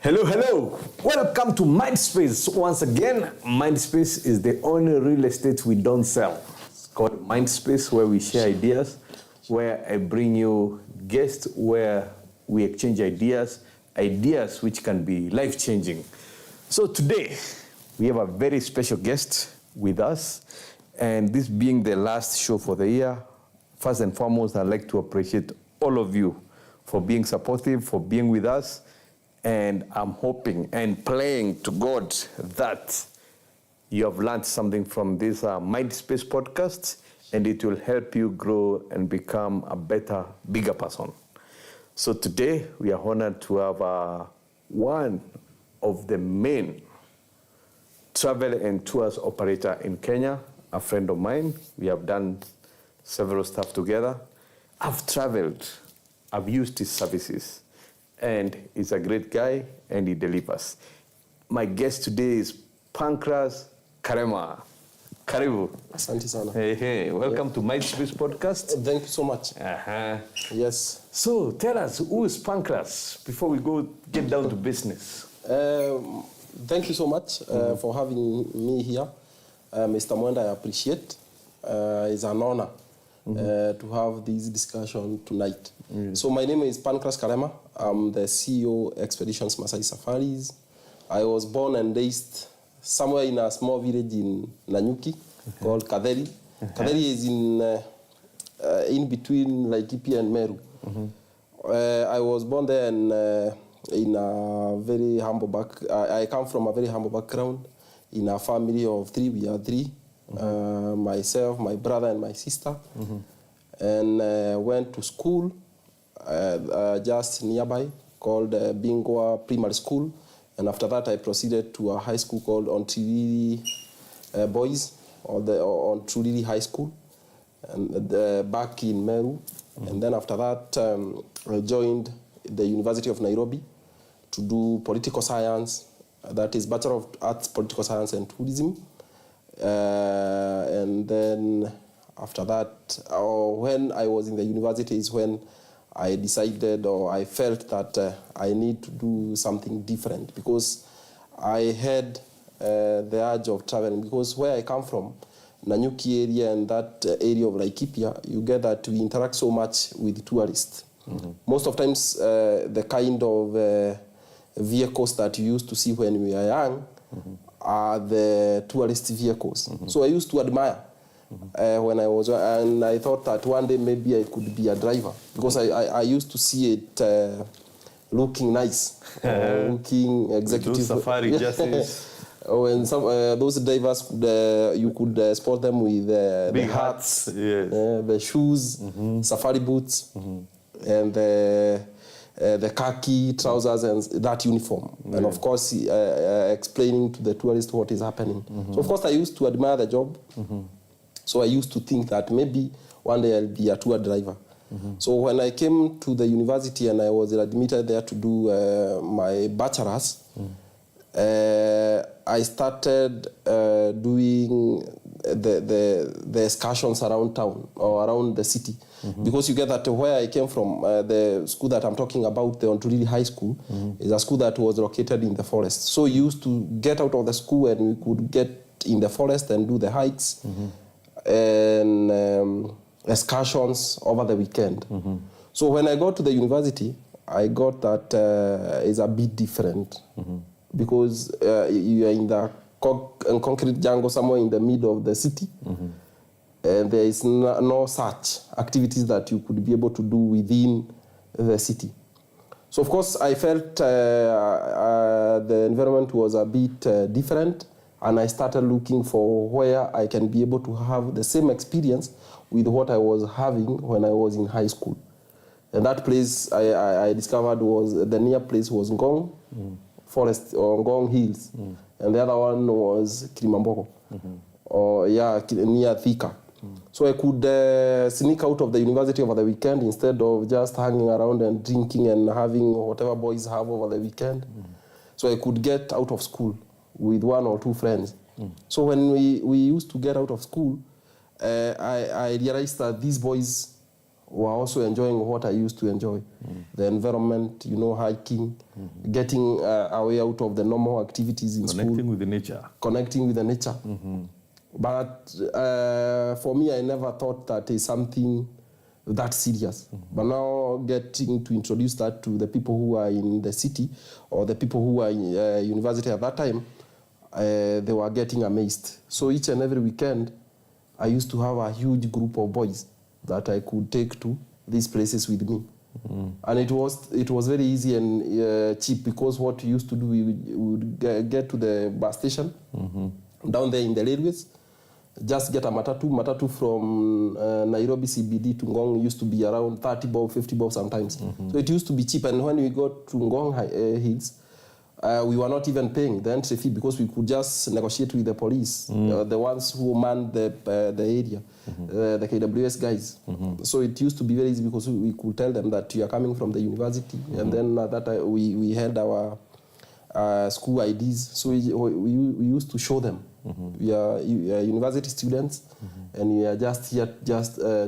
Hello, hello. Welcome to Mindspace. Once again, Mindspace is the only real estate we don't sell. It's called Mindspace, where we share ideas, where I bring you guests, where we exchange ideas which can be life-changing. So today, we have a very special guest with us, and this being the last show for the year, first and foremost, I'd like to appreciate all of you for being supportive, for being with us. And I'm hoping and praying to God that you have learned something from this Mindspace podcast, and it will help you grow and become a better, bigger person. So today, we are honored to have one of the main travel and tours operator in Kenya, a friend of mine. We have done several stuff together. I've traveled. I've used his services. And he's a great guy, and he delivers. My guest today is Pancras Karema. Karibu. Asante sana. Hey. Welcome to Myspace podcast. Thank you so much. Yes. So tell us, who is Pancras before we get down to business? Thank you so much for having me here. Mr. Mwenda, I appreciate. It's an honor to have this discussion tonight. So my name is Pancras Karema. I'm the CEO Expeditions Masai Safaris. I was born and raised somewhere in a small village in Nanyuki called Kaderi. Kaderi is in between Laikipia and Meru. I was born there and in a very humble I come from a very humble background. In a family of three, we are three. Myself, my brother, and my sister. And went to school just nearby called Bingwa Primary School. And after that, I proceeded to a high school called Ontriri Boys, or Ontriri High School, and back in Meru. And then after that, I joined the University of Nairobi to do political science. That is Bachelor of Arts, Political Science and Tourism. And then after that, when I was in the university is when I decided, or I felt that I need to do something different, because I had the urge of traveling. Because where I come from, Nanyuki area and that area of Laikipia, you get that we interact so much with tourists. Most of times, the kind of vehicles that you used to see when we were young are the tourist vehicles. So I used to admire when I was, and I thought that one day maybe I could be a driver, because I used to see it looking nice, looking executive. Safari justice. When some those drivers, you could spot them with the hats, the shoes, safari boots, and the khaki trousers and that uniform, and of course explaining to the tourist what is happening. So of course I used to admire the job. So I used to think that maybe one day I'll be a tour driver. So when I came to the university and I was admitted there to do my bachelor's, I started doing the excursions around town or around the city. Because you get that where I came from, the school that I'm talking about, the Ontriri High School, is a school that was located in the forest. So you used to get out of the school and we could get in the forest and do the hikes and excursions over the weekend. So when I got to the university, I got that it's a bit different because you are in the concrete jungle somewhere in the middle of the city. And there is no such activities that you could be able to do within the city. So of course I felt the environment was a bit different, and I started looking for where I can be able to have the same experience with what I was having when I was in high school. And that place I discovered was, the near place was Ngong Forest, or Ngong Hills, and the other one was Kilimambogo, or near Thika. So I could sneak out of the university over the weekend instead of just hanging around and drinking and having whatever boys have over the weekend. So I could get out of school with one or two friends. So when we used to get out of school, I realized that these boys were also enjoying what I used to enjoy. The environment, hiking, getting away out of the normal activities in school. Connecting with the nature. Connecting with the nature. But for me, I never thought that is something that serious. But now getting to introduce that to the people who are in the city or the people who are in university at that time, they were getting amazed. So each and every weekend, I used to have a huge group of boys that I could take to these places with me. And it was very easy and cheap, because what we used to do, we would get to the bus station down there in the railways, just get a matatu from Nairobi CBD to Ngong used to be around 30 bob, 50 bob sometimes. So it used to be cheap. And when we got to Ngong Hills, we were not even paying the entry fee, because we could just negotiate with the police, the ones who manned the area, the KWS guys. So it used to be very easy, because we could tell them that you are coming from the university, and then we held our school IDs. So we used to show them we are university students, and we are just here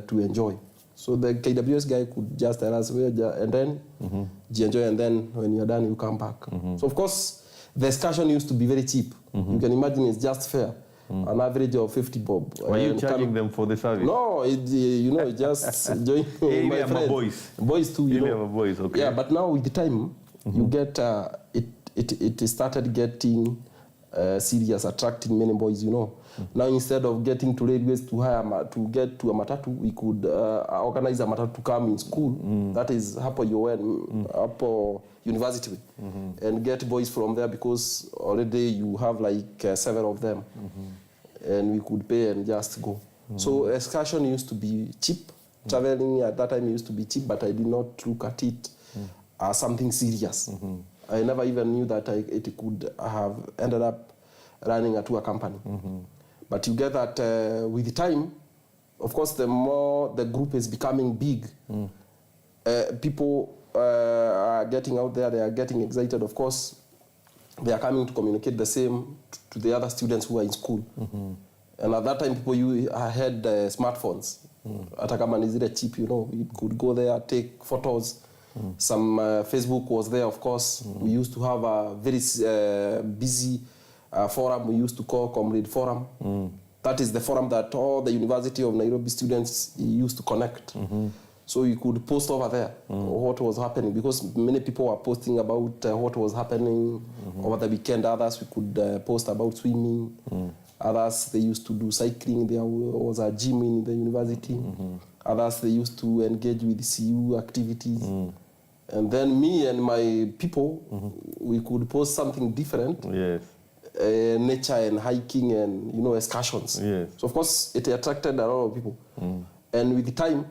to enjoy. So the KWS guy could just tell us, and then you enjoy, and then when you're done, you come back. So of course, the excursion used to be very cheap. You can imagine it's just fair, an average of 50 bob. Were you charging them for the service? No, just join my friends. Boys too, Boys, okay. Yeah, but now with the time, you get it started getting serious, attracting many boys, Now instead of getting to railways to get to a matatu, we could organize a matatu to come in school. That is Hapo University, and get boys from there, because already you have like 7 of them, and we could pay and just go. So excursion used to be cheap. Traveling at that time used to be cheap, but I did not look at it as something serious. I never even knew that it could have ended up running a tour company. But you get that with the time, of course, the more the group is becoming big, people are getting out there, they are getting excited. Of course, they are coming to communicate the same to the other students who are in school. And at that time, people had smartphones. Hata kama ni zile cheap, we could go there, take photos. Some Facebook was there, of course. We used to have a very busy forum we used to call Comrade Forum. That is the forum that all the University of Nairobi students used to connect. So you could post over there what was happening, because many people were posting about what was happening over the weekend. Others we could post about swimming. Others, they used to do cycling. There was a gym in the university. Others, they used to engage with CU activities. And then me and my people, we could post something different. Yes. Nature and hiking and, excursions. Yes. So, of course, it attracted a lot of people. And with the time,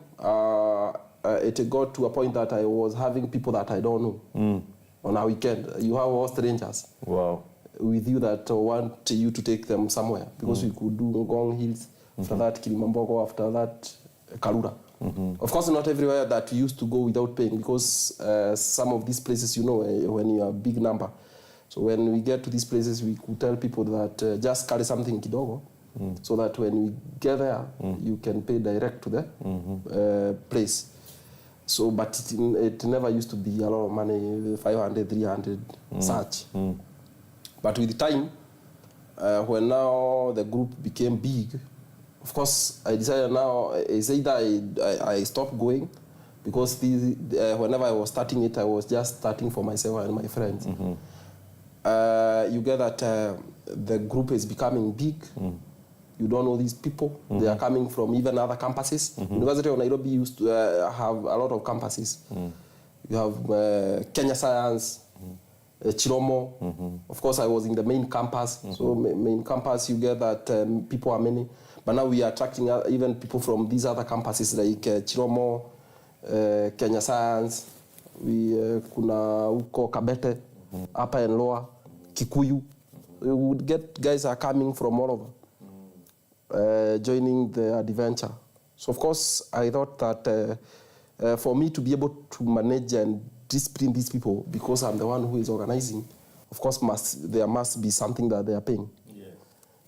it got to a point that I was having people that I don't know on a weekend. You have all strangers. Wow. With you that want you to take them somewhere, because we could do Ngong Hills, after that Kilimambogo, after that Karura. Of course, not everywhere that we used to go without paying, because some of these places, when you are a big number. So when we get to these places, we could tell people that just carry something kidogo, so that when we get there, you can pay direct to the place. So, but it never used to be a lot of money, 500, 300, such. But with time, when now the group became big, of course, I decided now, it's either I stopped going, because whenever I was starting it, I was just starting for myself and my friends. You get that the group is becoming big. You don't know these people. They are coming from even other campuses. University of Nairobi used to have a lot of campuses. You have Kenya Science, Chiromo. Of course, I was in the main campus. So main campus, you get that people are many. But now we are attracting even people from these other campuses like Chiromo, Kenya Science, kuna uko Kabete, Upper and Lower, Kikuyu. We would get guys are coming from all over, joining the adventure. So of course, I thought that for me to be able to manage and discipline these people, because I'm the one who is organizing, of course there must be something that they are paying. Yes.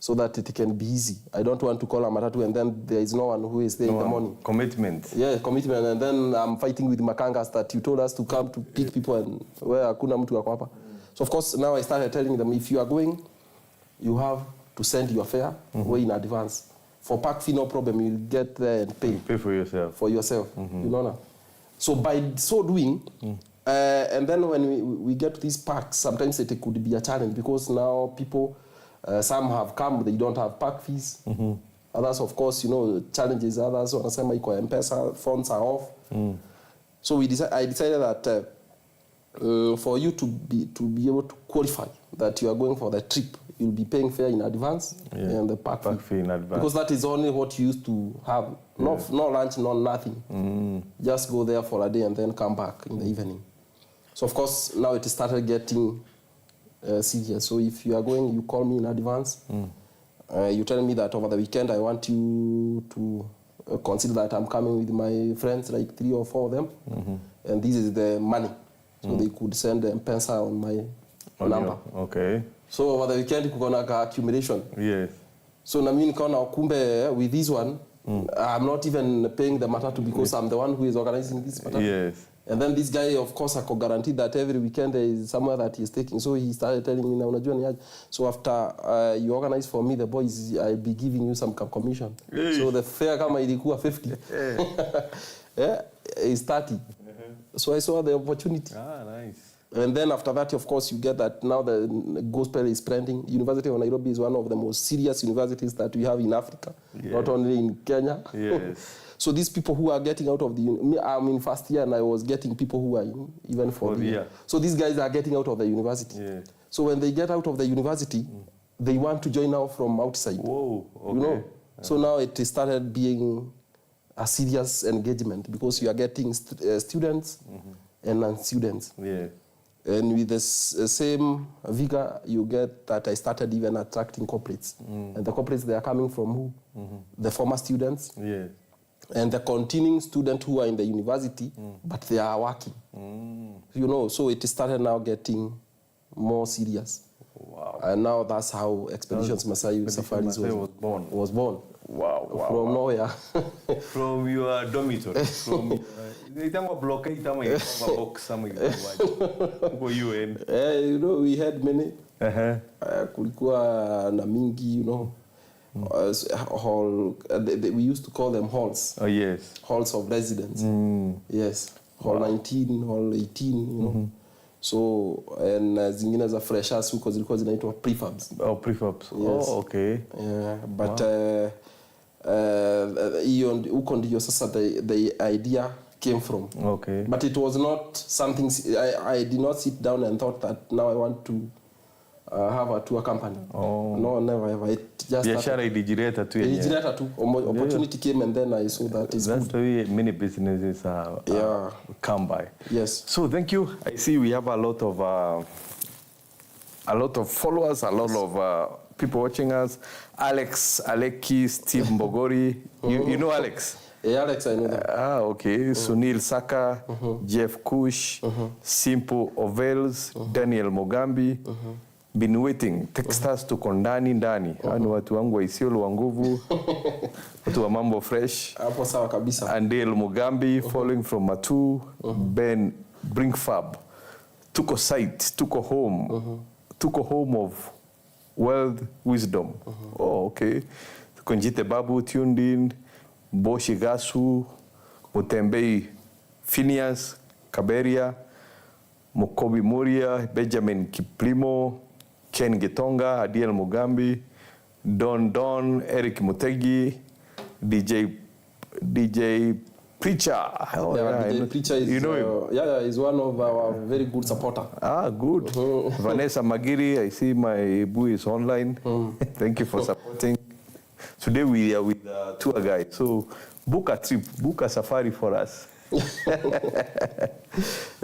so that it can be easy. I don't want to call a matatu and then there is no one who is there in the morning. Commitment. Yeah, commitment. And then I'm fighting with Pancras that you told us to come to pick people and where hakuna mtu wako hapa. So of course now I started telling them, if you are going, you have to send your fare way in advance. For park fee, no problem. You'll get there and pay. You pay for yourself. For yourself. You know now. So by so doing, and then when we get to these parks, sometimes it could be a challenge because now people, some have come, they don't have park fees. Others, of course, you know, challenges. Others, wanasema iko M-Pesa, phones are off. So I decided that for you to be able to qualify that you are going for the trip, you'll be paying fare in advance and the park fee in advance. Because that is only what you used to have. No lunch, no nothing. Just go there for a day and then come back in the evening. So of course now it started getting serious. So if you are going, you call me in advance. You tell me that over the weekend I want you to consider that I'm coming with my friends, like 3 or 4 of them, and this is the money. So they could send a M-Pesa on my number. Okay. So over the weekend kukona ka accumulation. Yes. So na mimi nikaona kumbe with this one, I'm not even paying the matatu because I'm the one who is organizing this matatu. Yes. And then this guy, of course, I could guarantee that every weekend there is somewhere that he's taking. So he started telling me, unajua ni aje. So after you organize for me, the boys, I'll be giving you some commission. So the fare kama ilikuwa 50. Is 30. So I saw the opportunity. Nice. And then after that, of course, you get that now the gospel is spreading. University of Nairobi is one of the most serious universities that we have in Africa, not only in Kenya. Yes. So these people who are getting out of the... I'm in first year and I was getting people who are in even for the year. So these guys are getting out of the university. Yes. So when they get out of the university, they want to join now from outside. Whoa, okay. You know? So now it started being a serious engagement because you are getting students and non-students. Yeah. And with the same vigor, you get that I started even attracting corporates. And the corporates, they are coming from who? The former students. Yeah. And the continuing students who are in the university, but they are working. You know, so it started now getting more serious. Wow. And now that's how Expeditions Masai Safaris was born. Wow, wow. From nowhere. From your dormitory. From itangwa block, itangwa box, you know, we had many. Kulikuwa na mingi, you know. Hall, we used to call them halls. Oh, yes. Halls of residence. Yes. Hall 19, hall 18, you know. So, and zingine za freshers huko zilikuwa zinaitwa prefabs. Oh, prefabs. Yes. Oh, okay. Yeah, but huko ndio sasa the idea came from. Okay. But it was not something, I did not sit down and thought that now I want to have a tour company. Oh. No, never ever. It just biashara ilijileta tu yenyewe. Ilijileta tu. Opportunity came and then I saw that it's That's the way many businesses come by. Yes. So thank you. I see we have a lot of followers, a lot of people watching us. Alex, Aleki, Steve Mbogori. You know Alex? Yeah, Alex, I know that. Okay. Sunil Saka, Jeff Kush, Simple Ovels, Daniel Mogambi. Been waiting. Text us to kondani ndani. Ni watu wangu wa Isiolo wa nguvu. Watu wa mambo fresh. Hapo sawa kabisa. Andel Mugambi, following from Matu. Ben Brinkfab. Tuko site, tuko home. Tuko home of world wisdom. Oh, okay. Tuko Njite Babu, tuned in. Boshi Gasu, Mutembei Phineas, Kaberia, Mukobi Muria, Benjamin Kiplimo, Ken Getonga, Adiel Mugambi, Don, Eric Mutegi, DJ Preacher. Oh, yeah, DJ Preacher is, you know him? He's one of our very good supporter. Good. Vanessa Magiri, I see my boo is online. Thank you for supporting. Today we are with the tour guide. So book a trip, book a safari for us.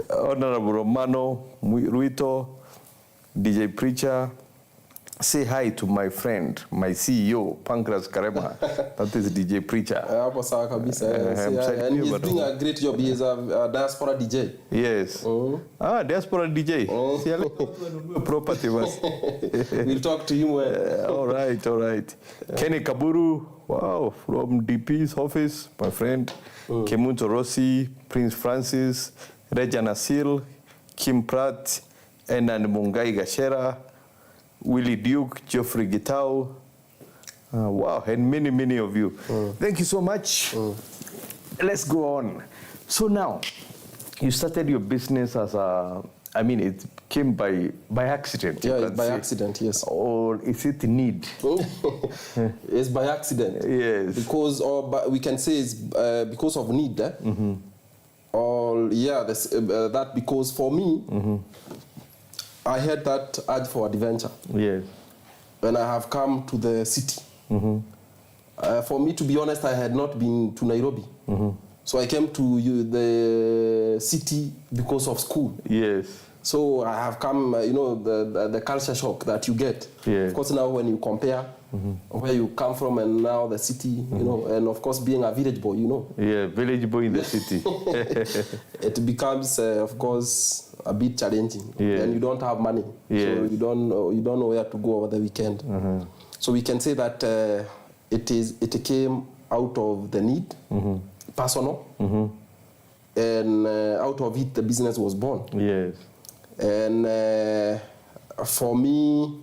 Honorable Romano, Ruito, DJ Preacher, say hi to my friend, my CEO, Pancras Karema. That is DJ Preacher. Hapo sawa kabisa. And he's doing a great job. He is a diaspora DJ. Yes. Diaspora DJ. Property was. We'll talk to him when. All right. Kenny Kaburu, wow, from DP's office, my friend. Kemunto Rossi, Prince Francis, Reja Nasil, Kim Pratt, Enan Mungai Gashera, Willie Duke, Geoffrey Gitao. Wow, and many of you. Thank you so much. Let's go on. So now, you started your business as a, I mean, it came by accident. Yeah, by accident, yes. Or is it need? It's by accident. Yes. Because, or we can say it's because of need. Or, yeah, that because for me, I had that urge for adventure. Yes. When I have come to the city. For me, to be honest, I had not been to Nairobi. So I came to the city because of school. Yes. So I have come, the culture shock that you get. Yes. Of course, now when you compare where you come from and now the city, and of course being a village boy, Yeah, village boy in the city. It becomes, of course, a bit challenging. Yeah. And you don't have money. Yes. So you don't know where to go over the weekend. So we can say that it came out of the need, personal, and out of it the business was born. Yes. And for me,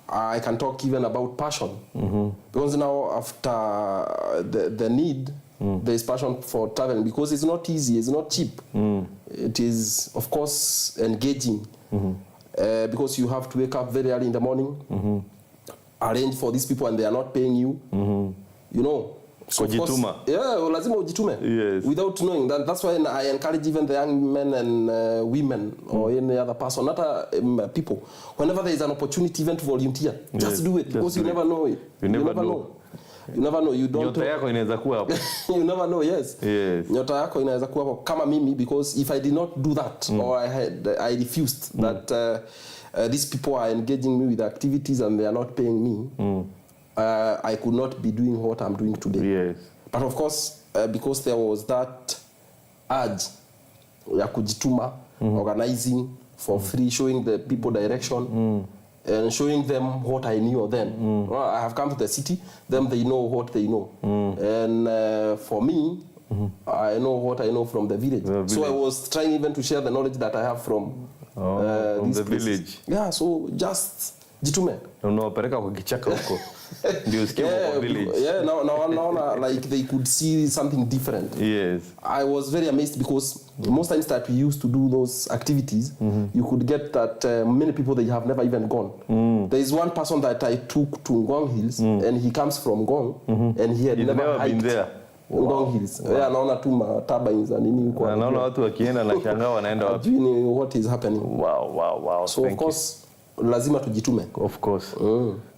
I can talk even about passion. Because now after the need, there is passion for traveling because it's not easy, it's not cheap. It is, of course, engaging because you have to wake up very early in the morning, arrange for these people and they are not paying you, So of course, lazima ujitume. Yes. Without knowing that. That's why I encourage even the young men and women or any other person, not people. Whenever there is an opportunity even to volunteer, just do it because you never know it. You never know. You never know. You don't. Nyota yako inaweza kuwa hapo. You never know. Yes. Nyota yako inaweza kuwa hapo kama mimi because if I did not do that or I refused that these people are engaging me with activities and they are not paying me. I could not be doing what I'm doing today. Yes. But of course, because there was that urge ya kujituma, organizing for free, showing the people direction, and showing them what I knew then. Well, I have come to the city, them they know what they know. And for me, I know what I know from the village. So I was trying even to share the knowledge that I have from the places. village. Yeah, so just jitume. Unawapeleka kwa kichaka huko. Ndio usikie kwa village. Yeah, now like they could see something different. Yes. I was very amazed because most times that we used to do those activities, you could get that many people they have never even gone. There is one person that I took to Ngong Hills and he comes from Ngong and he had never been there. Ngong Hills. Yeah, naona tu turbines na nini huko. Naona watu wakienda na shangaa wanaenda wapi. What is happening. Wow. So of course lazima tujitume. Of course.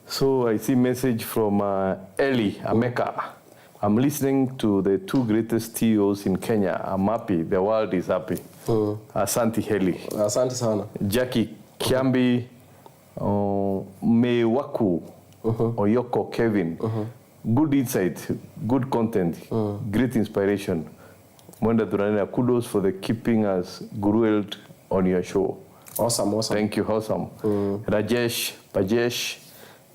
So I see message from Eli Ameka. I'm listening to the two greatest CEOs in Kenya. I'm happy. The world is happy. Asante Heli. Asante sana. Jackie Kiambi, Mewaku, Oyoko Kevin. Good insight, good content, great inspiration. Mwenda Thuranira, kudos for the keeping us grilled on your show. Awesome. Thank you, awesome. Rajesh, Pajesh,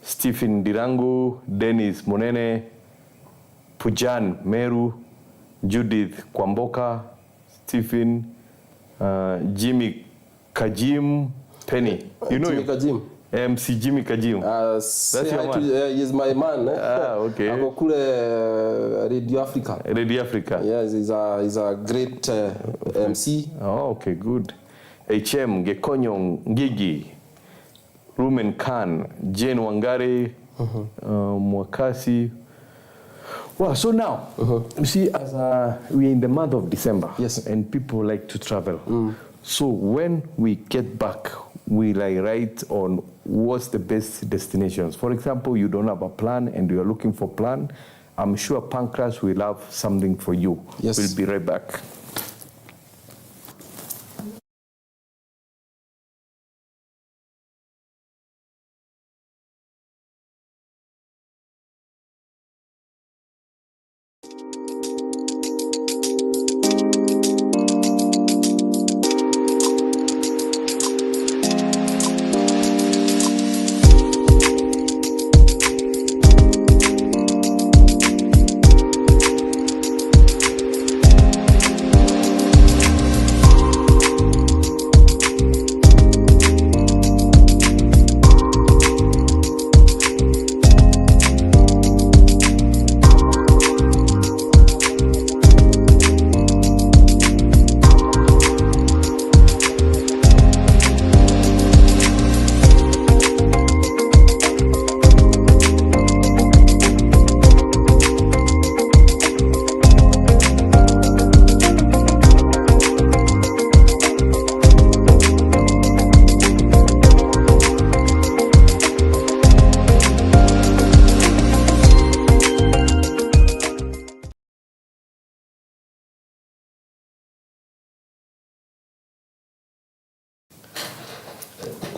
Stephen Dirangu, Dennis Monene, Pujan Meru, Judith Kwamboka, Stephen, Jimmy Kajim Penny. You know Jimmy Kajim? MC Jimmy Kajim. That's your man. He's my man. Okay. Ako kule Radio Africa. Radio Africa. Yes, he's a great MC. Oh, okay, good. HM, Gekonyong, Ngigi, Rumen Khan, Jane Wangari, Mwakasi. Well, so now, you see, as we're in the month of December, yes, and people like to travel. So when we get back, we write on what's the best destinations. For example, you don't have a plan and you are looking for a plan. I'm sure Pancras will have something for you. Yes. We'll be right back.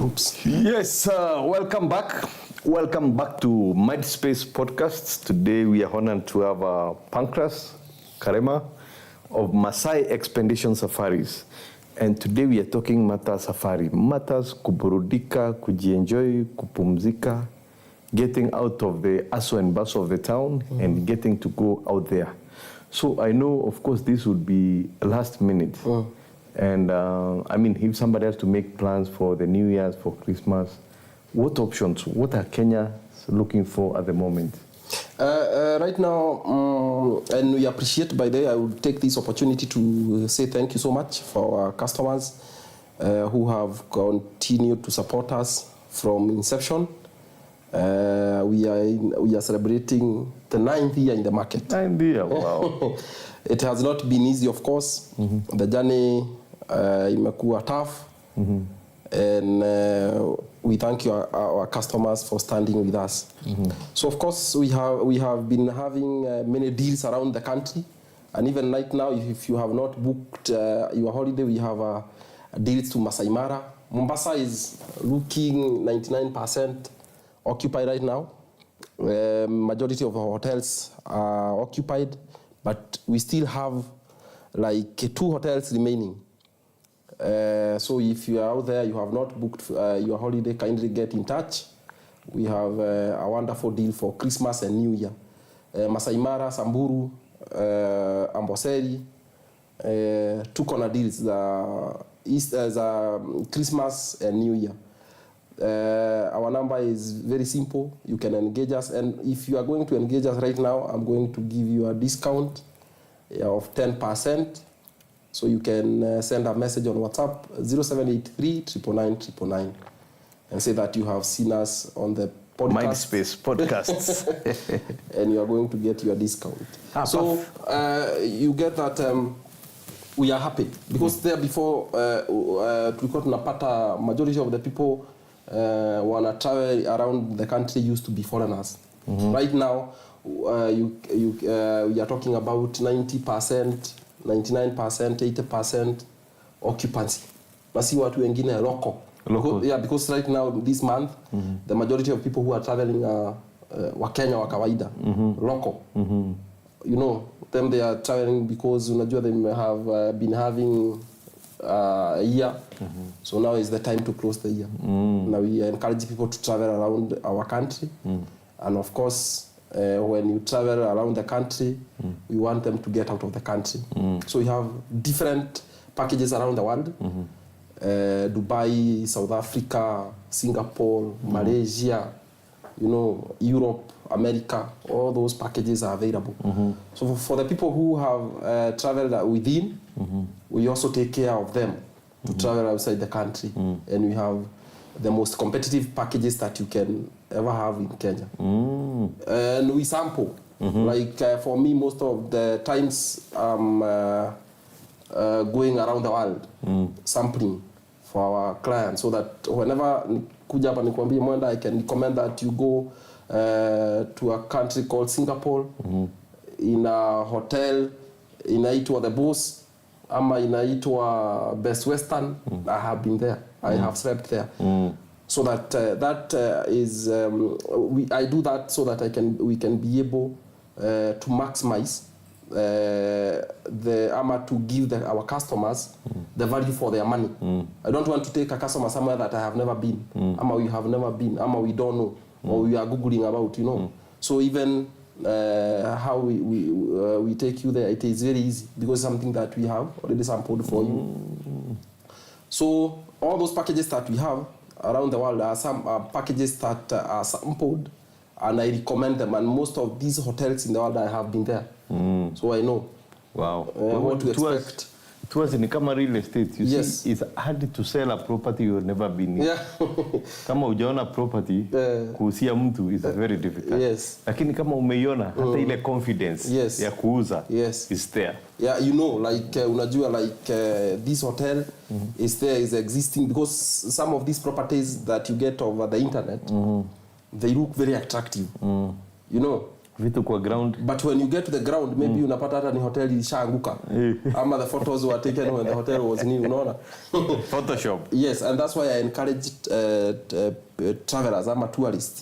groups. Yes, welcome back. Welcome back to Mindspace podcast. Today we are honored to have Pancras, Karema of Masai Expedition Safaris. And today we are talking matters safari. Matters kuburudika, kujienjoy, kupumzika, getting out of the hustle and bustle of the town and getting to go out there. So I know, of course, this would be last minute. And I mean, if somebody has to make plans for the New Year's, for Christmas, what options, what are Kenyans looking for at the moment? Right now, and we appreciate, by the way, I would take this opportunity to say thank you so much for our customers who have continued to support us from inception. We are celebrating the 9th year in the market. 9th year, wow. It has not been easy, of course. The journey imekuwa tough. And we thank you, our customers, for standing with us. So, of course, we have been having many deals around the country. And even right now, if you have not booked your holiday, we have deals to Masai Mara. Mombasa is looking 99% occupied right now. Majority of our hotels are occupied, but we still have like 2 hotels remaining. So if you are out there, you have not booked your holiday, kindly get in touch. We have a wonderful deal for Christmas and New Year. Masai Mara, Samburu, Amboseli, 2 corner deals, the Christmas and New Year. Our number is very simple. You can engage us, and if you are going to engage us right now, I'm going to give you a discount of 10%. So you can send a message on WhatsApp 0783 999 999 and say that you have seen us on the podcast. Mindspace podcasts. And you are going to get your discount. So you get that we are happy because there before tulikuwa tunapata majority of the people wanna travel around the country used to be foreigners. Right now we are talking about 90%, 99%, 80% occupancy. Na si watu wengine local. Because right now this month the majority of people who are traveling are Wakenya wa kawaida, local. You know, them they are traveling because unajua they have been having a year. So now is the time to close the year. Now we encourage people to travel around our country. And of course, when you travel around the country, we want them to get out of the country. So we have different packages around the world. Dubai, South Africa, Singapore, Malaysia, you know, Europe, America, all those packages are available. So for the people who have traveled within, we also take care of them to travel outside the country. And we have the most competitive packages that you can ever have in Kenya. And we sample. Like for me, most of the times I'm going around the world sampling for our clients, so that whenever kuja hapa nikwambie Mwenda, I can recommend that you go to a country called Singapore, in a hotel inaitwa The Boss ama inaitwa Best Western. I have been there. I have slept there. So that is I do that so that we can be able to maximize to give our customers the value for their money. I don't want to take a customer somewhere that I have never been, ama we have never been, ama we don't know, or we are googling about, you know. So even how we take you there, it is very easy because something that we have already sampled for you. So all those packages that we have around the world are some packages that are sampled, and I recommend them. And most of these hotels in the world, I have been there, so I know. Wow. What to expect. To us in kama real estate, you yes. see, it's hard to sell a property you've never been in. Yeah. Kama hujaona property, kuuzia mtu is very difficult. Yes. Lakini kama umeiona, hata ile confidence ya kuuza is there. Yeah, you know, like unajua, like this hotel is existing because some of these properties that you get over the internet, they look very attractive. You know. Vitu kwa ground. But when you get to the ground, maybe unapata hata ni hotel ilishaanguka. Ama the photos were taken when the hotel was new, unaona? Photoshop. Yes, and that's why I encourage travelers, ama tourists,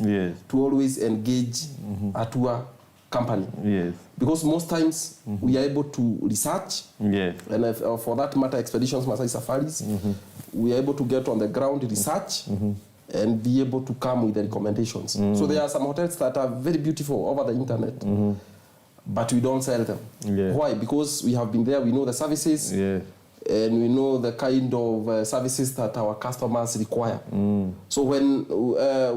to always engage a tour company. Yes. Because most times we are able to research. Yes. And for that matter, expeditions, Masai safaris, we are able to get on the ground, research, and be able to come with the recommendations. So there are some hotels that are very beautiful over the internet, but we don't sell them. Yeah. Why? Because we have been there, we know the services, and we know the kind of services that our customers require. So when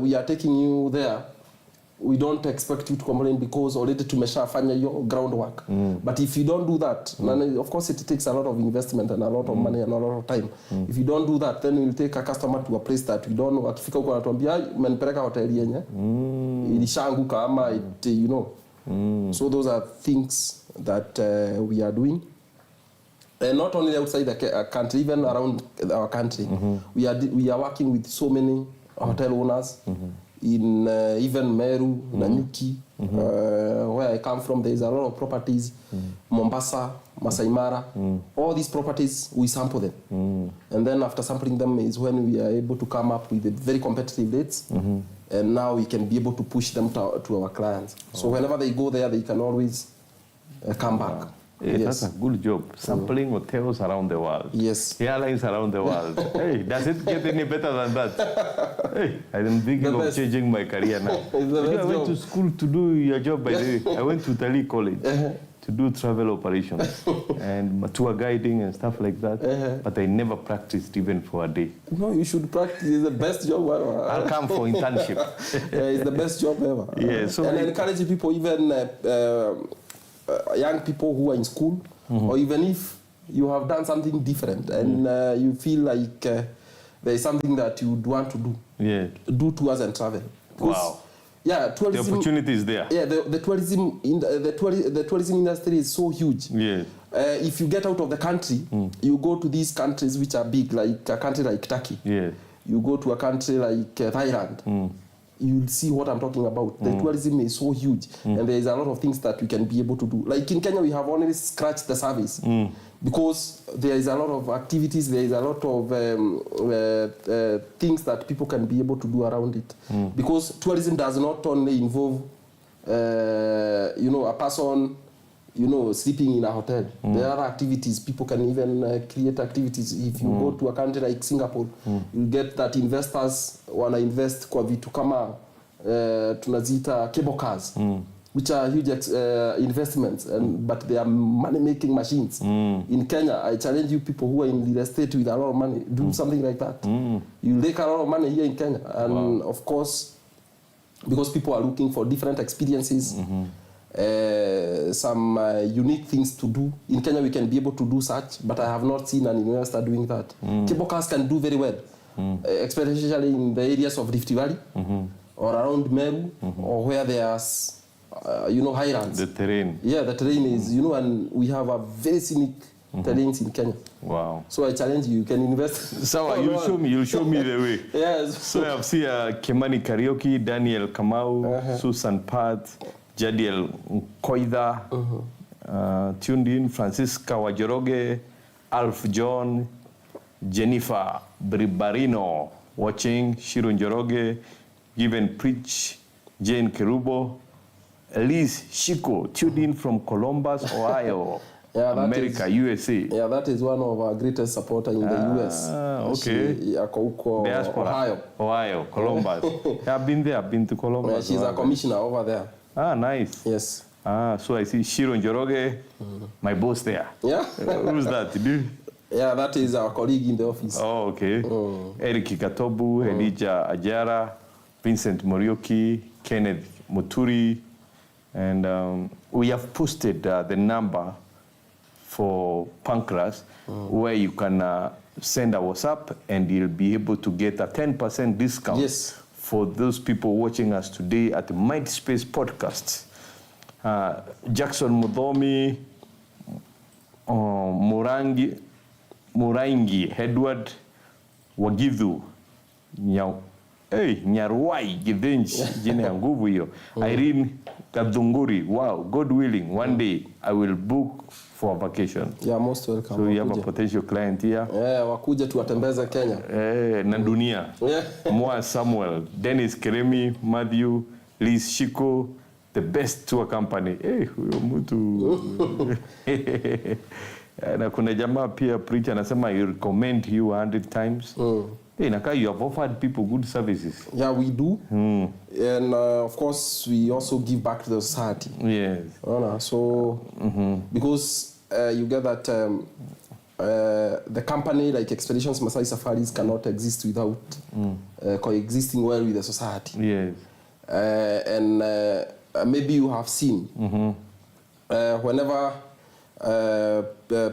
we are taking you there, we don't expect you to complain because already tumeshafanya your groundwork. But if you don't do that, of course it takes a lot of investment and a lot of money and a lot of time. If you don't do that, then we'll take a customer to a place that we don't know. Akifika huko anatuambia, "Umenipeleka hoteli yenye ilishaanguka ama it, you know." So those are things that we are doing. And not only outside the country, even around our country. We are working with so many hotel owners. In even Meru, Nanyuki, where I come from, there is a lot of properties, Mombasa, Masai Mara, all these properties, we sample them. And then after sampling them is when we are able to come up with very competitive rates, and now we can be able to push them to our clients. So whenever they go there, they can always come back. Hey, yes. That's a good job. Sampling hotels around the world. Yes. Airlines around the world. Hey, does it get any better than that? Hey, I'm thinking of changing my career now. I went to school to do your job, by the way. I went to Italy College to do travel operations and tour guiding and stuff like that. But I never practiced even for a day. No, you should practice. It's the best job ever. I'll come for internship. It's the best job ever. Yeah, so and I encourage people, even young people who are in school, or even if you have done something different and you feel like there is something that you would want to do, do tours and travel. Wow. Yeah, tourism, the opportunity is there. Yeah, the tourism the tourism industry is so huge. Yeah. If you get out of the country, you go to these countries which are big, like a country like Turkey. Yeah. You go to a country like Thailand. You'll see what I'm talking about. The tourism is so huge, and there is a lot of things that we can be able to do. Like in Kenya, we have only scratched the surface because there is a lot of activities, there is a lot of things that people can be able to do around it. Because tourism does not only involve, a person, sleeping in a hotel. There are activities. People can even create activities. If you go to a country like Singapore, you'll get that investors wanna invest kwa vitu kama tunazita cable cars, which are huge investments, but they are money-making machines. In Kenya, I challenge you people who are in real estate with a lot of money, do something like that. You make a lot of money here in Kenya. And of course, because people are looking for different experiences, some unique things to do. In Kenya, we can be able to do such, but I have not seen an investor doing that. Cable cars can do very well, especially in the areas of Rift Valley or around Meru, or where there's, highlands. The terrain. Yeah, the terrain is, and we have a very scenic terrains in Kenya. Wow. So I challenge you, you can invest. So you'll show me the way. Yes. So I've seen Kimani Karaoke, Daniel Kamau, Susan Pat, Jadiel Koida, tuned in, Francisca Wajoroge, Alf John, Jennifer Bribarino, watching, Shiro Njoroge, Given Preach, Jane Kerubo, Elise Shiko, tuned in from Columbus, Ohio, America, USA. Yeah, that is one of our greatest supporters in the US. Okay. Diaspora. Ohio, Columbus. Yeah, I've been there, I've been to Columbus. Yeah, she's a commissioner over there. Ah, nice. Yes. So I see Shiro Njoroge, my boss there. Yeah. Who's that? Yeah, that is our colleague in the office. Oh, okay. Eric Katobu, Elijah Ajara, Vincent Morioki, Kenneth Muturi, and we have posted the number for Pancras, where you can send a WhatsApp and you'll be able to get a 10% discount for those people watching us today at the Mindspace podcast. Jackson Mudomi, Murangi, Edward Wagithu, Hey, Nyarwai Githinji, jina ya nguvu hiyo. Irene Kadhunguri, wow, God willing, one day I will book for a vacation. Yeah, most welcome. So you have a potential client here. Yeah, wakuja tuwatembeze Kenya. Na dunia. Yeah. Moa Samuel, Dennis Keremi, Matthew, Liz Shiko, the best tour company. Huyo mtu. Na kuna jamaa pia preacher anasema I recommend you 100 times. Naka, you have offered people good services. Yeah, we do. And of course, we also give back to the society. Yes. So, because you get that the company like Expeditions Masai Safaris cannot exist without coexisting well with the society. Yes. And maybe you have seen whenever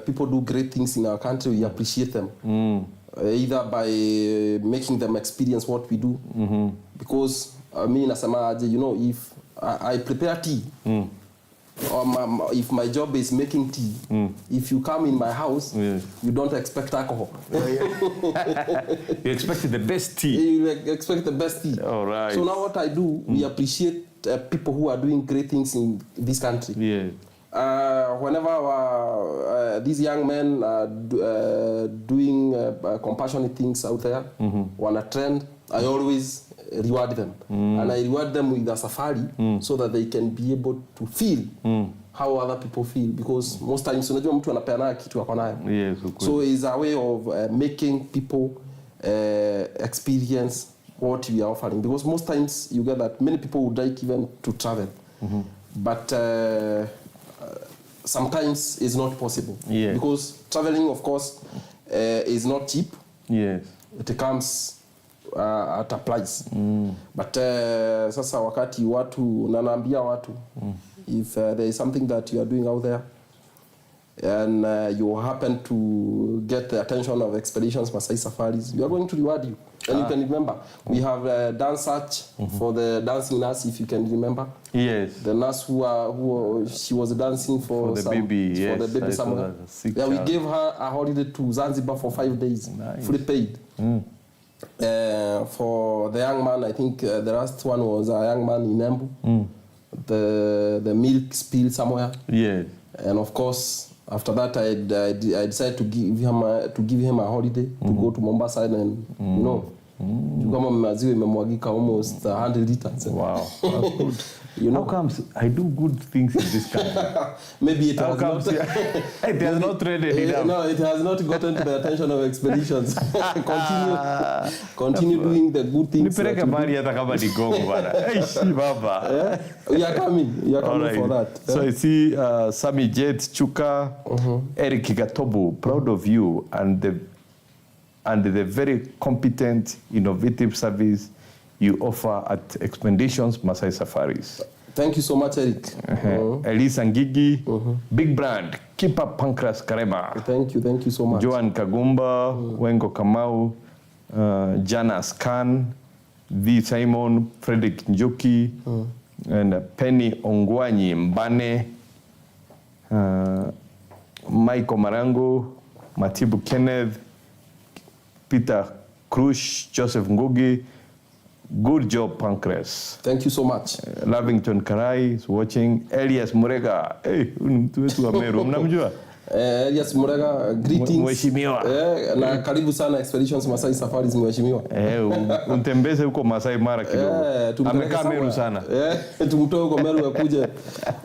people do great things in our country, we appreciate them. Either by making them experience what we do. Because, you know, if I prepare tea, or if my job is making tea, if you come in my house, you don't expect alcohol. You expect the best tea. You expect the best tea. All right. So now what I do, we appreciate people who are doing great things in this country. Yeah. Whenever these young men are doing compassionate things out there, on a trend, I always reward them. And I reward them with a safari so that they can be able to feel how other people feel. Because most times, unajua mtu anapeana kitu ako nayo. Yes, so it's a way of making people experience what we are offering. Because most times you get that many people would like even to travel. But sometimes it's not possible. Yes. Because traveling, of course, is not cheap. Yes. It comes at a price. But sasa wakati watu, nanaambia watu, if there is something that you are doing out there, and you happen to get the attention of Expeditions Masai Safaris, we are going to reward you. And you can remember, we have a dance search for the dancing nurse, if you can remember. Yes. The nurse who she was dancing for the baby, for yes, the baby somewhere. Yeah, we gave her a holiday to Zanzibar for 5 days, fully paid. For the young man, I think the last one was a young man in Embu. The milk spilled somewhere. Yes. And of course, after that, I decided to give him a holiday to go to Mombasa and you know, kama maziwa imemwagika almost 100 liters. Wow, that's good. You know, how comes I do good things in this country? Maybe it has not. It has not traded enough. No, it has not gotten to the attention of Expeditions. Continue doing the good things. Nipeleke bali hata kama ni gongo bana. Eish baba. We are coming. We are coming for that. So I see Sami Jet Chuka, Eric Gatobu, proud of you and the very competent, innovative service you offer at Expeditions Masai Safaris. Thank you so much, Eric. Elisa Ngigi, big brand, keep up Pancras Karema. Thank you so much. Joan Kagumba, Wengo Kamau, Jana Scan, V. Simon, Frederick Njoki, and Penny Ongwanyi Mbane, Michael Marango, Matibu Kenneth, Peter Krush, Joseph Ngugi. Good job, Pancras. Thank you so much. Lavington Karai is watching. Elias Murega. Hey, mtu wetu wa Meru, mnamjua? Elias Murega, greetings. Mheshimiwa. Na karibu sana Expeditions Masai Safaris, mheshimiwa. Untembeze huko Masai Mara kidogo. Amekaa Meru sana. Tumtoe huko Meru akuje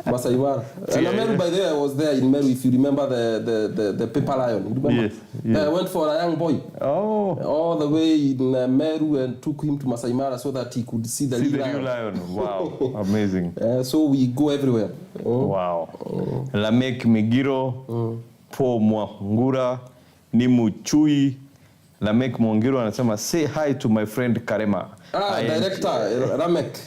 Masai Mara. And Meru, by the way, I was there in Meru, if you remember the paper lion. You remember? Yes. I went for a young boy. All the way in Meru and took him to Masai Mara so that he could see the real lion. Wow, amazing. So we go everywhere. Wow. Lamek Migiro, Po Mwangura, Nimu Chui. Lamek Mwangiro anasema, say hi to my friend Karema. Director Ramek.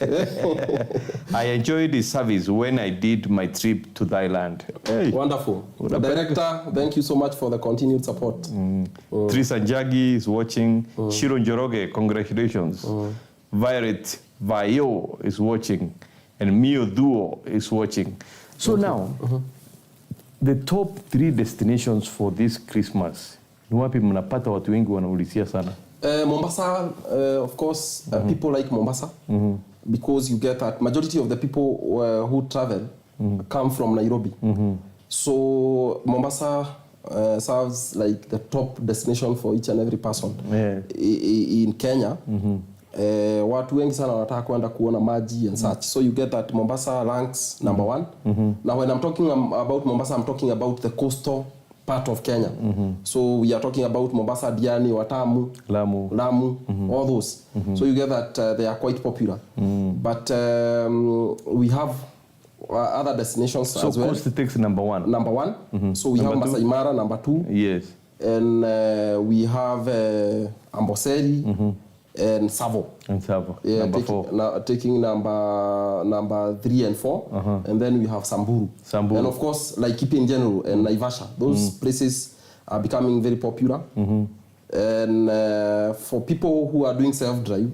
I enjoyed his service when I did my trip to Thailand. Hey. Wonderful. Director, thank you so much for the continued support. Trisa Njagi is watching. Shiro Njoroge, congratulations. Violet Vayo is watching. And Mio Duo is watching. So now, the top 3 destinations for this Christmas. Ni wapi mnapata watu wengi wanaulizia sana? Mombasa, of course, people like Mombasa because you get that majority of the people who travel come from Nairobi. So Mombasa serves like the top destination for each and every person in Kenya. Watu wengi sana wanataka kwenda kuona maji and such. So you get that Mombasa ranks number one. Now when I'm talking about Mombasa, I'm talking about the coastal part of Kenya. So we are talking about Mombasa, Diani, Watamu, Lamu, all those. So you get that they are quite popular. But we have other destinations as well. So coast takes number one. Number one. So we have Masai Mara, number two. Yes. And we have Amboseli and Savo. And Savo. Yeah, number four. Taking number 3 and 4. And then we have Samburu. And of course, like Kipi in general and Naivasha. Those places are becoming very popular. And for people who are doing self-drive,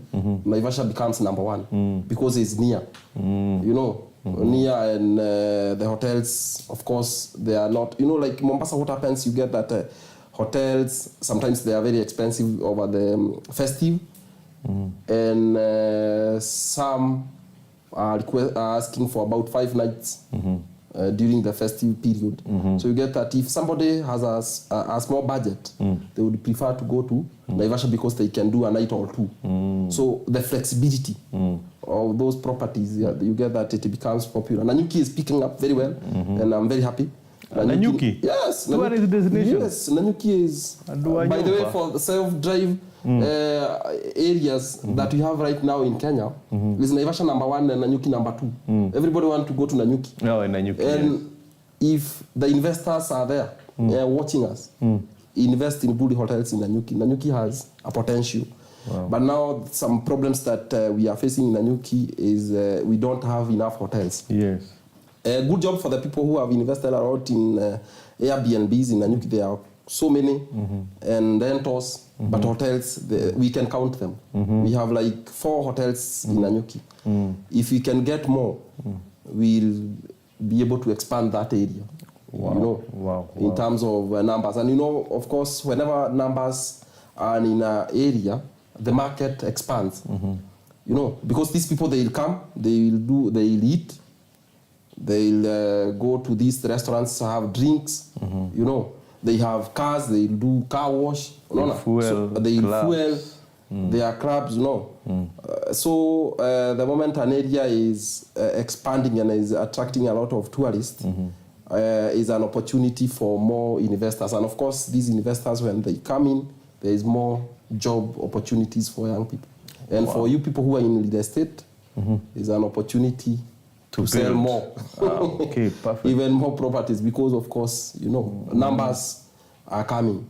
Naivasha becomes number one because it's near. You know, near, and the hotels, of course, they are not, you know, like Mombasa, what happens, you get that hotels, sometimes they are very expensive over the Festive. And some are asking for about 5 nights during the festive period. So you get that if somebody has a small budget, they would prefer to go to Naivasha because they can do a night or two. So the flexibility of those properties, you get that it becomes popular. Nanyuki is picking up very well, and I'm very happy. Nanyuki? Yes. Tourist destination? Yes, Nanyuki is, by the way, for the self-drive areas that we have right now in Kenya, is Naivasha number 1 and Nanyuki number 2. Everybody wants to go to Nanyuki. No, Nanyuki. And if the investors are there watching us, invest in good hotels in Nanyuki. Nanyuki has a potential. Wow. But now some problems that we are facing in Nanyuki is we don't have enough hotels. Yes. Good job for the people who have invested a lot in Airbnbs in Nanyuki. There are so many and rentals, but hotels, we can count them. We have like 4 hotels in Nanyuki. If we can get more, we'll be able to expand that area. Wow. You know, in terms of numbers. And you know, of course, whenever numbers are in an area, the market expands. You know, because these people, they'll come, they'll eat, they'll go to these restaurants, have drinks, you know. They have cars, they'll do car wash. They'll fuel, there are clubs, you know. So the moment an area is expanding and is attracting a lot of tourists, is an opportunity for more investors. And of course, these investors, when they come in, there is more job opportunities for young people. And for you people who are in real estate, is an opportunity to sell more. Okay, perfect. Even more properties because, of course, you know, numbers are coming.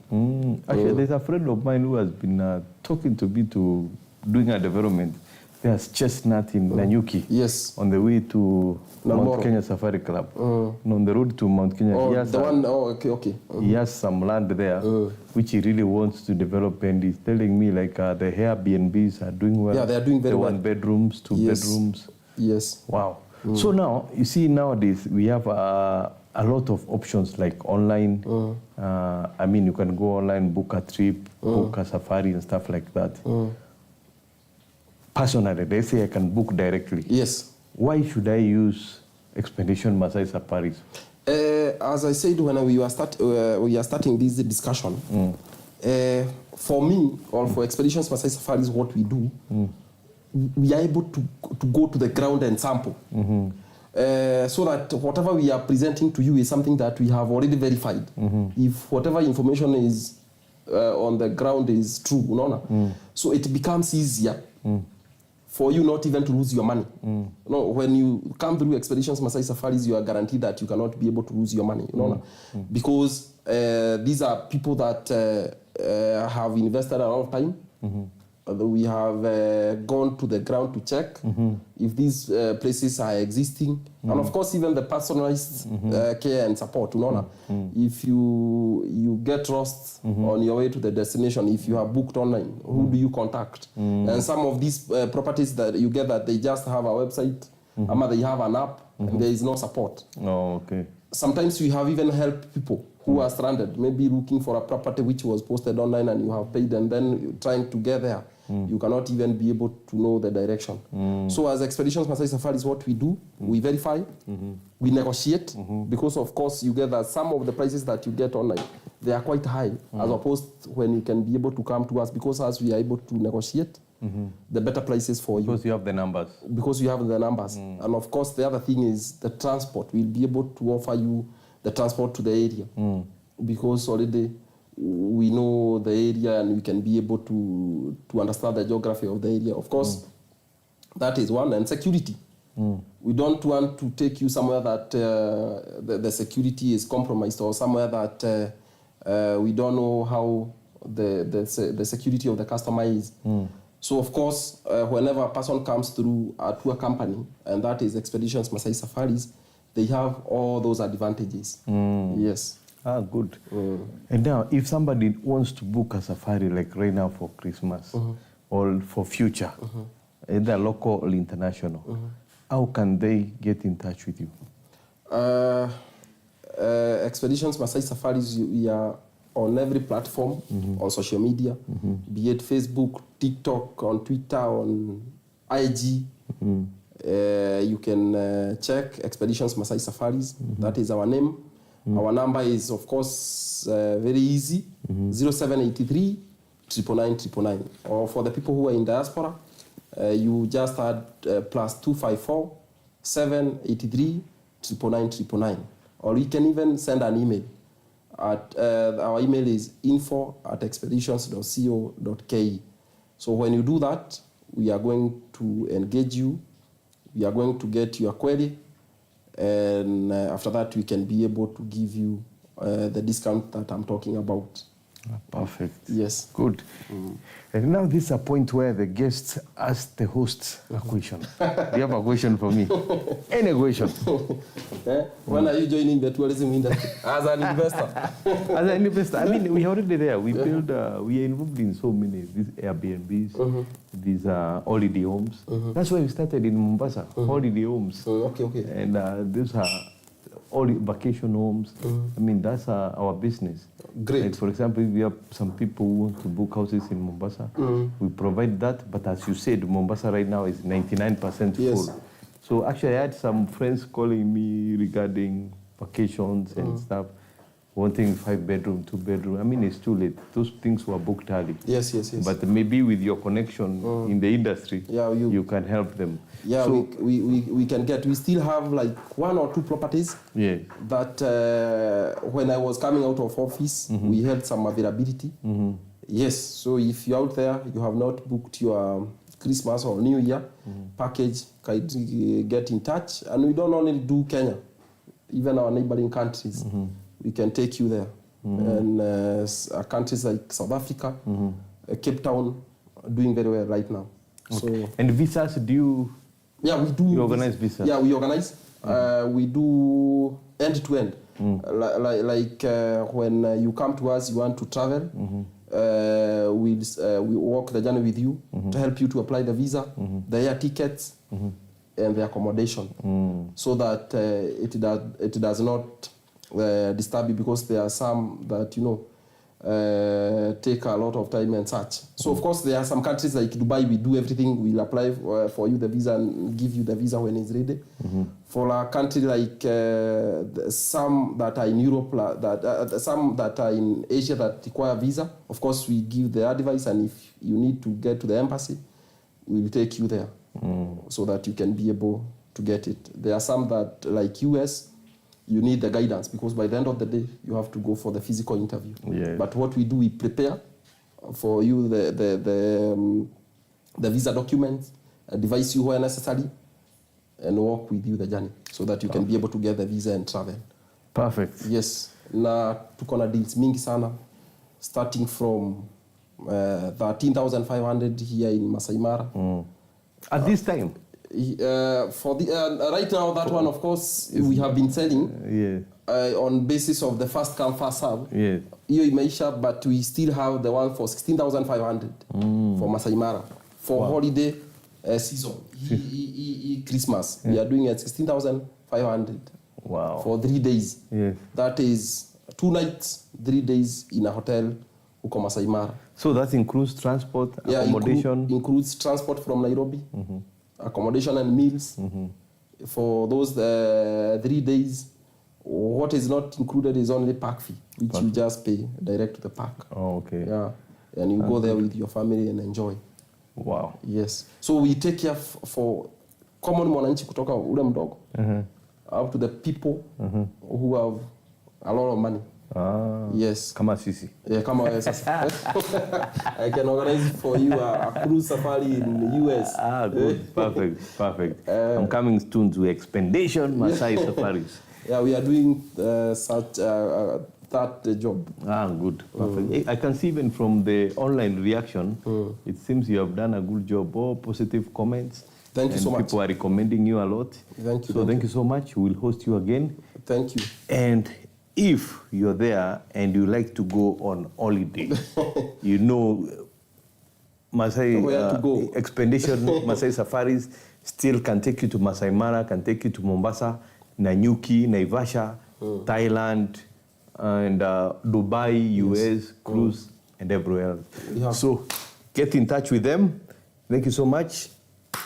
Actually, there's a friend of mine who has been talking to me to doing a development. There's Chestnut in Nanyuki. Yes. On the way to Mount Kenya Safari Club. On the road to Mount Kenya. Okay. He has some land there, which he really wants to develop, and he's telling me like the Airbnbs are doing well. Yeah, they are doing very well. 1 bedrooms, 2 bedrooms. Yes. Wow. So now, you see, nowadays, we have a lot of options like online. I mean, you can go online, book a trip, book a safari and stuff like that. Personally, they say I can book directly. Yes. Why should I use Expedition Masai Safaris? As I said when we are starting this discussion, for me, or for Expeditions Masai Safaris, what we do, we are able to go to the ground and sample. So that whatever we are presenting to you is something that we have already verified. If whatever information is on the ground is true, so it becomes easier for you not even to lose your money. No, when you come through Expeditions Masai Safaris, you are guaranteed that you cannot be able to lose your money. Because these are people that have invested a lot of time. We have gone to the ground to check if these places are existing. And of course, even the personalized care and support. If you get lost on your way to the destination, if you have booked online, who do you contact? And some of these properties that you get that they just have a website, they have an app, and there is no support. Oh, okay. Sometimes we have even helped people who are stranded, maybe looking for a property which was posted online and you have paid, and then you're trying to get there. You cannot even be able to know the direction. So as Expeditions Masai Safaris, what we do, we verify, we negotiate, because of course you get that some of the prices that you get online, they are quite high, as opposed when you can be able to come to us, because as we are able to negotiate, the better prices for you. Because you have the numbers. Because you have the numbers. And of course the other thing is the transport. We'll be able to offer you the transport to the area, because already we know the area and we can be able to understand the geography of the area. Of course, that is one. And security. We don't want to take you somewhere that the security is compromised, or somewhere that we don't know how the security of the customer is. So of course, whenever a person comes through a tour company, and that is Expeditions Masai Safaris, they have all those advantages. Yes. Ah, good. And now, if somebody wants to book a safari, like right now for Christmas, or for future, either local or international, how can they get in touch with you? Expeditions Masai Safaris, we are on every platform, on social media, be it Facebook, TikTok, on Twitter, on IG. You can check Expeditions Masai Safaris. That is our name. Our number is, of course, very easy, 0783 999 999. Or for the people who are in diaspora, you just add +254 783 999 999. Or you can even send an email. Our email is info@expeditions.co.ke. So when you do that, we are going to engage you. We are going to get your query. And after that, we can be able to give you the discount that I'm talking about. Perfect. Yes. Good. And now this is a point where the guests ask the host a question. Do you have a question for me? Any question? When are you joining the tourism industry? As an investor? As an investor, I mean, we are already there. We build, we are involved in so many, these Airbnbs, these holiday homes. That's why we started in Mombasa, holiday homes. Okay. And these are all vacation homes. I mean, that's our business. Great. Like, for example, if we have some people who want to book houses in Mombasa, we provide that. But as you said, Mombasa right now is 99% full. So actually, I had some friends calling me regarding vacations and stuff, wanting 5-bedroom, 2-bedroom. I mean, it's too late. Those things were booked early. Yes. But maybe with your connection in the industry, you can help them. Yeah, so we can get. We still have like 1 or 2 properties. Yeah. That when I was coming out of office, we had some availability. Yes. So if you're out there, you have not booked your Christmas or New Year package, get in touch. And we don't only do Kenya, even our neighboring countries. We can take you there. And countries like South Africa, Cape Town, are doing very well right now. Okay. So, and visas, do you? Yeah, we do. You organize visas? Yeah, we organize. We do end-to-end. Like when you come to us, you want to travel, we walk the journey with you to help you to apply the visa, the air tickets, and the accommodation, so that it does not disturb you, because there are some that, you know, take a lot of time and such. So of course there are some countries like Dubai, we do everything. We'll apply for you the visa and give you the visa when it's ready. For a country like some that are in Europe, some that are in Asia that require visa, of course we give the advice, and if you need to get to the embassy, we'll take you there so that you can be able to get it. There are some that, like US, you need the guidance, because by the end of the day, you have to go for the physical interview. Yeah. But what we do, we prepare for you the visa documents, advise you where necessary, and walk with you the journey, so that you can be able to get the visa and travel. Perfect. Yes. Na tuko na deals mingi sana, starting from 13,500 here in Masai Mara. At this time? For the right now, that one, of course, we have been selling on basis of the first come first serve. Yeah. Hiyo imeisha, but we still have the one for 16,500 for Masai Mara for holiday season. Christmas we are doing at 16,500 for 3 days. Yes. That is 2 nights, 3 days in a hotel huko Masai Mara. So that includes transport, accommodation? Includes transport from Nairobi, accommodation and meals. For those 3 days, what is not included is only park fee, which you just pay direct to the park. Oh, okay. Yeah, and you go there with your family and enjoy. Wow. Yes. So we take care for common mwananchi kutoka ule mdogo up to the people who have a lot of money. Yes. Kama sisi. Yeah, kama wewe sasa. I can organize for you a cruise safari in the US. Good. Perfect. I'm coming soon to Expedition Masai Safaris. Yeah, we are doing such that job. Good. Perfect. I can see even from the online reaction, it seems you have done a good job. All positive comments. Thank you so much. People are recommending you a lot. Thank you. So thank you so much. We'll host you again. Thank you. And if you're there and you like to go on holiday, you know, Masai to go. Expedition, Masai Safaris still can take you to Masai Mara, can take you to Mombasa, Nanyuki, Naivasha, Thailand, and Dubai, US, cruise, and everywhere else. Yeah. So get in touch with them. Thank you so much.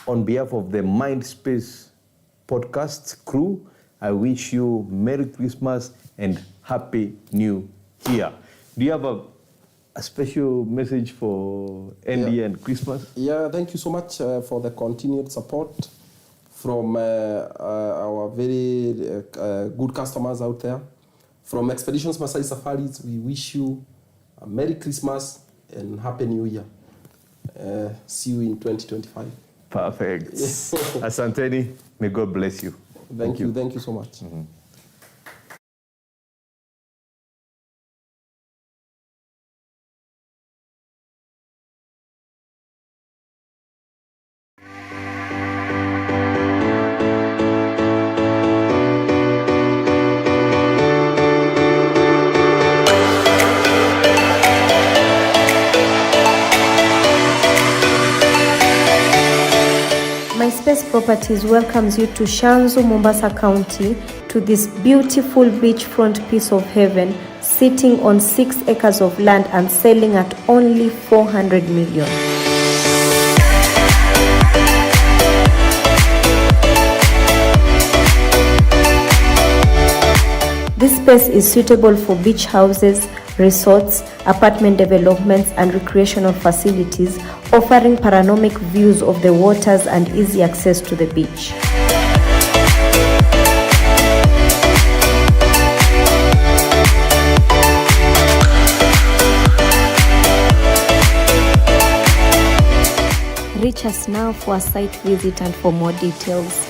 On behalf of the Mindspace podcast crew, I wish you Merry Christmas and Happy New Year. Do you have a special message for Andy and Christmas? Yeah, thank you so much for the continued support from our very good customers out there. From Expeditions Masai Safaris, we wish you a Merry Christmas and Happy New Year. See you in 2025. Perfect. Asanteni, may God bless you. Thank you so much. Myspace Properties welcomes you to Shanzu, Mombasa County, to this beautiful beachfront piece of heaven, sitting on 6 acres of land and selling at only 400 million. This space is suitable for beach houses, resorts, apartment developments, and recreational facilities, offering panoramic views of the waters and easy access to the beach. Reach us now for a site visit and for more details.